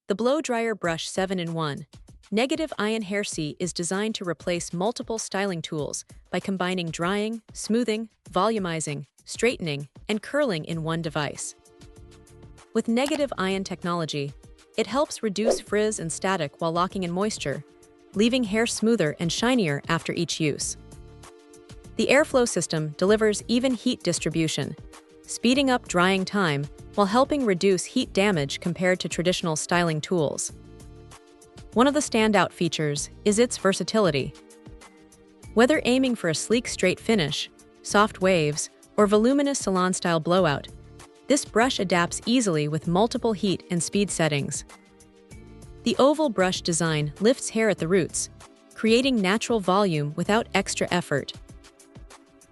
The Blow Dryer Brush 7-in-1 Negative Ion Hair C is designed to replace multiple styling tools by combining drying, smoothing, volumizing, straightening, and curling in one device. With negative ion technology, it helps reduce frizz and static while locking in moisture, leaving hair smoother and shinier after each use. The airflow system delivers even heat distribution, speeding up drying time while helping reduce heat damage compared to traditional styling tools. One of the standout features is its versatility. Whether aiming for a sleek straight finish, soft waves, or voluminous salon-style blowout, this brush adapts easily with multiple heat and speed settings. The oval brush design lifts hair at the roots, creating natural volume without extra effort.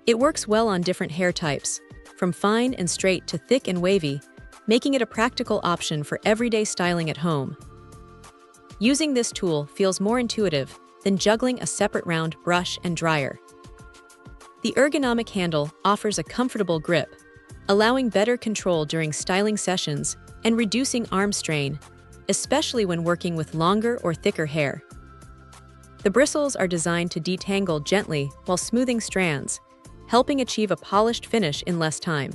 It works well on different hair types, from fine and straight to thick and wavy, making it a practical option for everyday styling at home. Using this tool feels more intuitive than juggling a separate round brush and dryer. The ergonomic handle offers a comfortable grip, allowing better control during styling sessions and reducing arm strain, especially when working with longer or thicker hair. The bristles are designed to detangle gently while smoothing strands, helping achieve a polished finish in less time.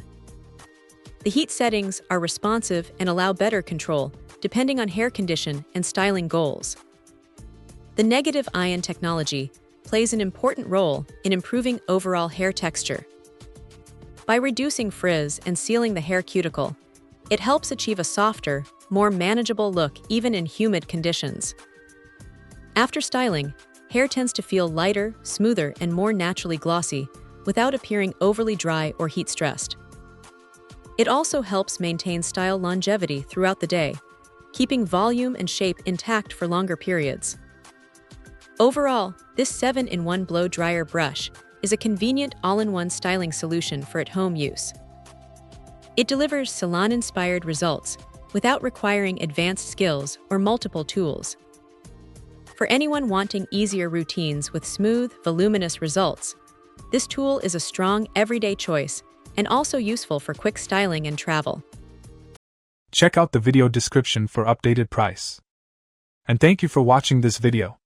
The heat settings are responsive and allow better control, depending on hair condition and styling goals. The negative ion technology plays an important role in improving overall hair texture. By reducing frizz and sealing the hair cuticle, it helps achieve a softer, more manageable look even in humid conditions. After styling, hair tends to feel lighter, smoother, and more naturally glossy, without appearing overly dry or heat-stressed. It also helps maintain style longevity throughout the day, keeping volume and shape intact for longer periods. Overall, this 7-in-1 blow dryer brush is a convenient all-in-one styling solution for at-home use. It delivers salon-inspired results without requiring advanced skills or multiple tools. For anyone wanting easier routines with smooth, voluminous results, this tool is a strong everyday choice and also useful for quick styling and travel. Check out the video description for updated price. And thank you for watching this video.